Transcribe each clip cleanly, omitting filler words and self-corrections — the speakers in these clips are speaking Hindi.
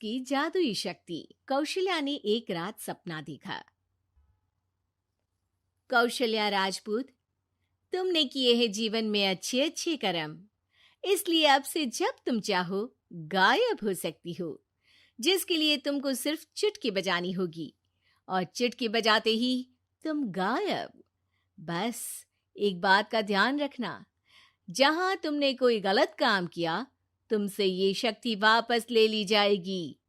की जादुई शक्ति। कौशल्या ने एक रात सपना देखा। कौशल्या राजपूत, तुमने किए हैं जीवन में अच्छे अच्छे कर्म, इसलिए अब से जब तुम चाहो गायब हो सकती हो, जिसके लिए तुमको सिर्फ चुटकी बजानी होगी और चुटकी बजाते ही तुम गायब। बस एक बात का ध्यान रखना, जहां तुमने कोई गलत काम किया तुमसे ये शक्ति वापस ले ली जाएगी।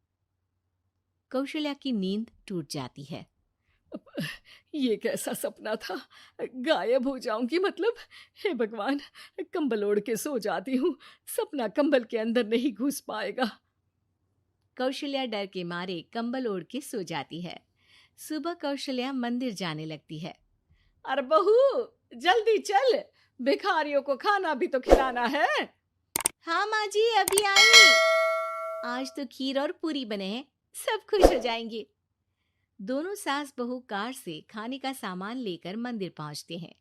कौशल्या की नींद टूट जाती है। ये कैसा सपना था? गायब हो जाऊंगी मतलब? हे भगवान, कंबल ओढ़ के सो जाती हूँ, सपना कंबल के अंदर नहीं घुस पाएगा। कौशल्या डर के मारे कंबल ओढ़ के सो जाती है। सुबह कौशल्या मंदिर जाने लगती है। अरे बहू, जल्दी चल, भिखारियों को खाना भी तो खिलाना है। हाँ माँ जी, अभी आई। आज तो खीर और पूरी बने हैं, सब खुश हो जाएंगे। दोनों सास बहू कार से खाने का सामान लेकर मंदिर पहुंचते हैं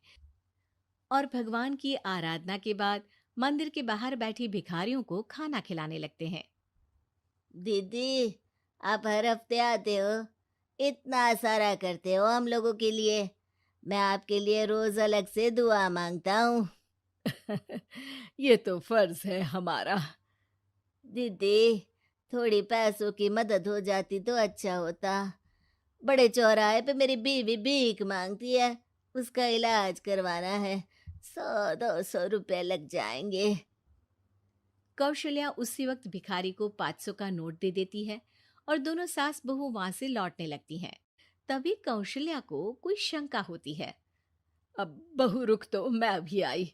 और भगवान की आराधना के बाद मंदिर के बाहर बैठे भिखारियों को खाना खिलाने लगते हैं। दीदी, आप हर हफ्ते आते हो, इतना सारा करते हो हम लोगों के लिए। मैं आपके लिए रोज अलग से दुआ मांगता हूँ। ये तो फर्ज है हमारा। दीदी, थोड़ी पैसों की मदद हो जाती तो अच्छा होता। बड़े चौराहे पे मेरी बीवी भीख मांगती है, उसका इलाज करवाना है, 100-200 रुपए लग जाएंगे। कौशल्या उसी वक्त भिखारी को 500 का नोट दे देती है और दोनों सास बहू वहां से लौटने लगती हैं। तभी कौशल्या को कोई शंका होती है। अब बहू रुक, तो मैं अभी आई।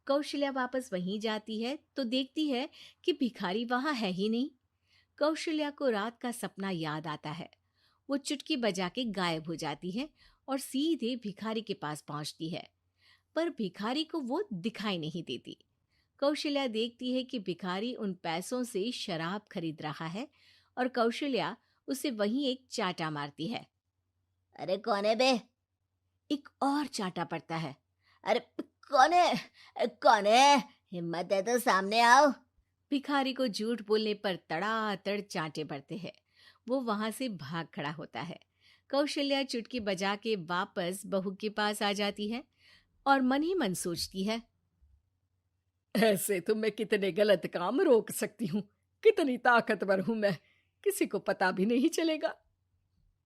कौशल्या वापस वहीं जाती है तो देखती है कि भिखारी वहां है ही नहीं। कौशल्या को रात का सपना याद आता है। वो चुटकी बजा के गायब हो जाती है और सीधे भिखारी के पास पहुंचती है, पर भिखारी को वो दिखाई नहीं देती। कौशल्या देखती है कि भिखारी उन पैसों से शराब खरीद रहा है और कौशल्या उसे वहीं एक चांटा मारती है। अरे कौन है बे? एक और चांटा पड़ता है। अरे कौन है? कौन है? हिम्मत है तो सामने आओ। भिखारी को झूठ बोलने पर तड़ातड़ चांटे पड़ते हैं। वो वहां से भाग खड़ा होता है। कौशल्या चुटकी बजा के वापस बहू के पास आ जाती है और मन ही मन सोचती है, ऐसे तो मैं कितने गलत काम रोक सकती हूँ, कितनी ताकतवर हूँ मैं, किसी को पता भी नहीं चलेगा।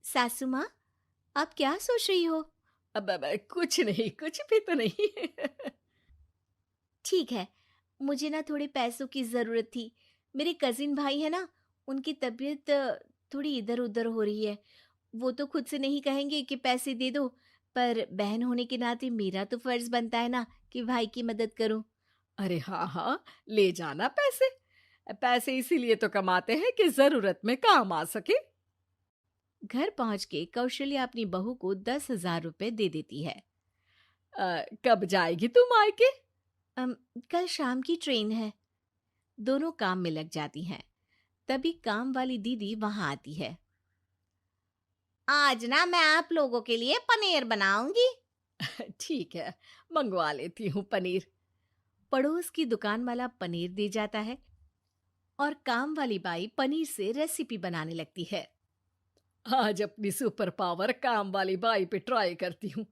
सासू माँ, आप क्या सोच रही हो? अब कुछ नहीं, कुछ भी तो नहीं। ठीक है, मुझे ना थोड़े पैसों की जरूरत थी। मेरे कजिन भाई है ना, उनकी तबीयत थोड़ी इधर उधर हो रही है। वो तो खुद से नहीं कहेंगे कि पैसे दे दो, पर बहन होने के नाते मेरा तो फर्ज बनता है ना कि भाई की मदद करूं। अरे हाँ हाँ, ले जाना पैसे। पैसे इसीलिए तो कमाते हैं कि जरूरत में काम आ सके। घर पहुंच के कौशल्या अपनी बहू को 10,000 रुपए दे देती है। कब जाएगी तुम मायके? कल शाम की ट्रेन है। दोनों काम में लग जाती हैं। तभी काम वाली दीदी वहां आती है। आज ना मैं आप लोगों के लिए पनीर बनाऊंगी। ठीक है, मंगवा लेती हूँ पनीर। पड़ोस की दुकान वाला पनीर दे जाता है और काम वाली बाई पनीर से रेसिपी बनाने लगती है। आज अपनी सुपर पावर काम वाली बाई पे ट्राई करती हूँ,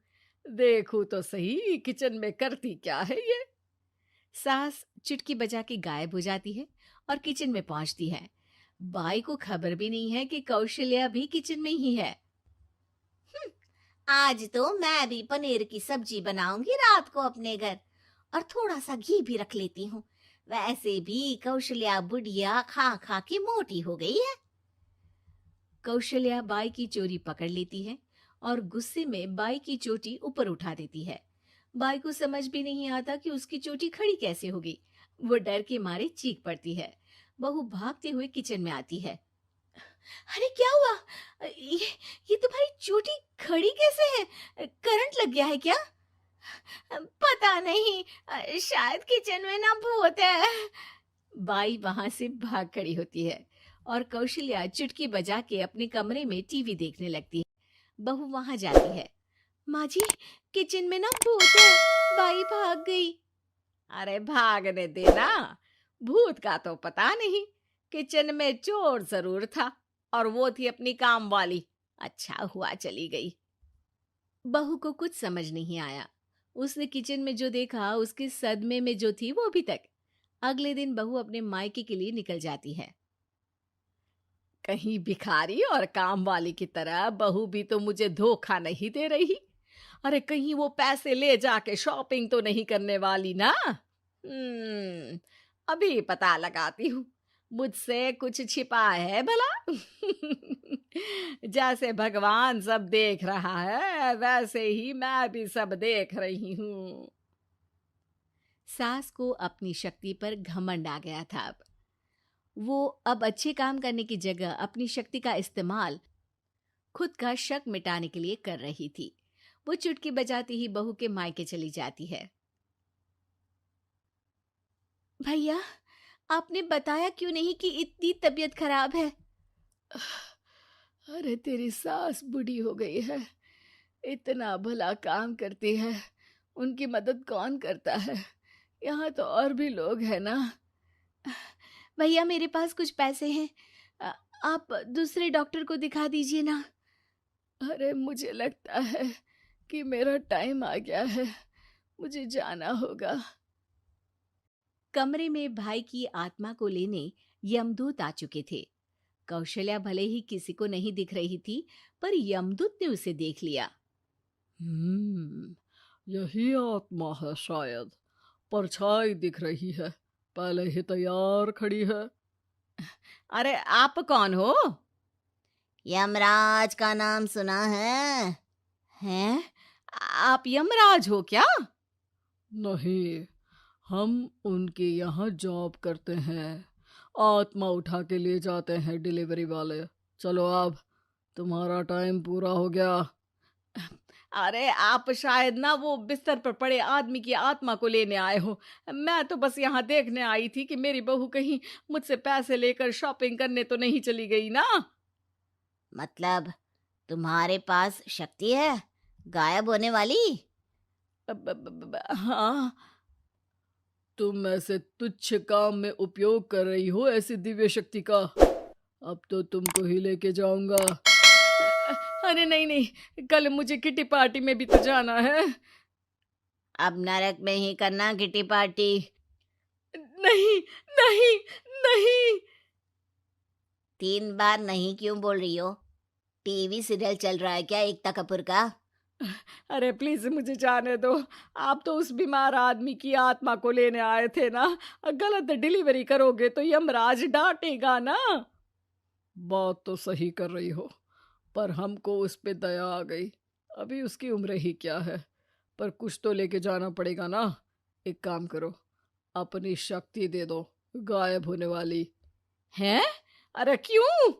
देखूं तो सही किचन में करती क्या है ये। सास चुटकी बजा के गायब हो जाती है और किचन में पहुंचती है। बाई को खबर भी नहीं है कि कौशल्या भी किचन में ही है। आज तो मैं भी पनीर की सब्जी बनाऊंगी रात को अपने घर, और थोड़ा सा घी भी रख लेती हूँ। वैसे भी कौशल्या बुढ़िया खा खा के मोटी हो गई है। कौशल्या बाई की चोरी पकड़ लेती है और गुस्से में बाई की चोटी ऊपर उठा देती है। बाई को समझ भी नहीं आता कि उसकी चोटी खड़ी कैसे हो गई। वो डर के मारे चीख पड़ती है। बहू भागते हुए किचन में आती है। अरे क्या हुआ? ये तुम्हारी चोटी खड़ी कैसे है? करंट लग गया है क्या? पता नहीं, शायद किचन में ना भूत है। बाई वहां से भाग खड़ी होती है और कौशल्या चुटकी बजा के अपने कमरे में टीवी देखने लगती है। बहू वहां जाती है। माँ जी, किचन में ना भूत है, बाई भाग गई। अरे भागने देना, भूत का तो पता नहीं, किचन में चोर जरूर था और वो थी अपनी काम वाली। अच्छा हुआ चली गई। बहू को कुछ समझ नहीं आया। उसने किचन में जो देखा उसके सदमे में जो थी वो अभी तक। अगले दिन बहू अपने मायके के लिए निकल जाती है। कहीं भिखारी और काम वाली की तरह बहू भी तो मुझे धोखा नहीं दे रही। अरे कहीं वो पैसे ले जाके शॉपिंग तो नहीं करने वाली ना। अभी पता लगाती हूँ मुझसे कुछ छिपा है भला। जैसे भगवान सब देख रहा है वैसे ही मैं भी सब देख रही हूँ। सास को अपनी शक्ति पर घमंड आ गया था। वो अब अच्छे काम करने की जगह अपनी शक्ति का इस्तेमाल खुद का शक मिटाने के लिए कर रही थी। वो चुटकी बजाती ही बहू के मायके चली जाती है। भैया, आपने बताया क्यों नहीं कि इतनी तबीयत खराब है? अरे तेरी सास बूढ़ी हो गई है, इतना भला काम करती है, उनकी मदद कौन करता है? यहाँ तो और भी लोग हैं ना। भैया, मेरे पास कुछ पैसे हैं, आप दूसरे डॉक्टर को दिखा दीजिए ना। अरे मुझे लगता है कि मेरा टाइम आ गया है, मुझे जाना होगा। कमरे में भाई की आत्मा को लेने यमदूत आ चुके थे। कौशल्या भले ही किसी को नहीं दिख रही थी, पर यमदूत ने उसे देख लिया। यही आत्मा है शायद, परछाई दिख रही है, पहले ही तैयार खड़ी है। अरे आप कौन हो? यमराज का नाम सुना है? हैं? आप यमराज हो क्या? नहीं, हम उनके यहाँ जॉब करते हैं, आत्मा उठा के ले जाते हैं डिलीवरी वाले। चलो अब तुम्हारा टाइम पूरा हो गया। अरे आप शायद ना वो बिस्तर पर पड़े आदमी की आत्मा को लेने आए हो। मैं तो बस यहाँ देखने आई थी कि मेरी बहू कहीं मुझसे पैसे लेकर शॉपिंग करने तो नहीं चली गई ना। मतलब तुम्हारे पास शक्ति है गायब होने वाली? हाँ। तुम ऐसे तुच्छ काम में उपयोग कर रही हो ऐसी दिव्य शक्ति का। अब तो तुमको ही लेके जाऊंगा। अरे नहीं नहीं, कल मुझे किटी पार्टी में भी तो जाना है। अब नरक में ही करना किटी पार्टी। नहीं नहीं नहीं। 3 बार नहीं क्यों बोल रही हो? टीवी सीरियल चल रहा है क्या एकता कपूर का? अरे प्लीज मुझे जाने दो। आप तो उस बीमार आदमी की आत्मा को लेने आए थे ना। गलत डिलीवरी करोगे तो यमराज डांटेगा ना। बात तो सही कर रही हो, पर हमको उस पे दया आ गई। अभी उसकी उम्र ही क्या है, पर कुछ तो लेके जाना पड़ेगा ना। एक काम करो, अपनी शक्ति दे दो, गायब होने वाली। हैं? अरे क्यों?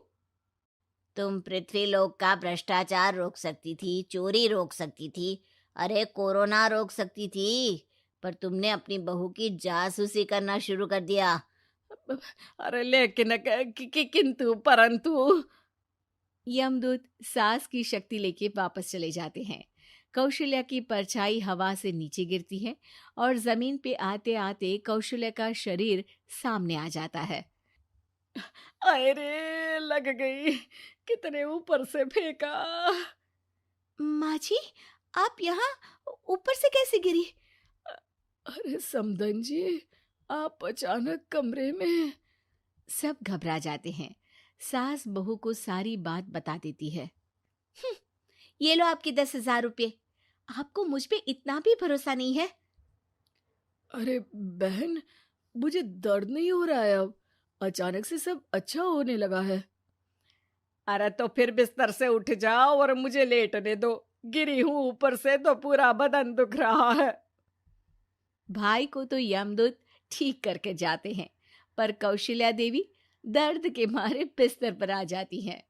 तुम पृथ्वीलोक का भ्रष्टाचार रोक सकती थी, चोरी रोक सकती थी, अरे कोरोना रोक सकती थी, पर तुमने अपनी बहू की जासूसी करना शुरू कर दिया। अरे लेकिन किंतु परंतु। यमदूत सास की शक्ति लेके वापस चले जाते हैं। कौशल्या की परछाई हवा से नीचे गिरती है और जमीन पे आते आते कौशल्या का शरीर सामने आ जाता है। अरे लग गई, कितने ऊपर से फेंका। माँ जी, आप यहाँ ऊपर से कैसे गिरी? अरे समधन जी, आप अचानक कमरे में। सब घबरा जाते हैं। सास बहू को सारी बात बता देती है। ये लो आपके 10,000 रुपये। आपको मुझ पे इतना भी भरोसा नहीं है? अरे बहन, मुझे दर्द नहीं हो रहा है, अब अचानक से सब अच्छा होने लगा है। अरे तो फिर बिस्तर से उठ जाओ और मुझे लेटने दो। गिरी हूं ऊपर से तो पूरा बदन दुख रहा है। भाई को तो यमदूत ठीक करके जाते हैं, पर कौशल्या देवी दर्द के मारे बिस्तर पर आ जाती हैं।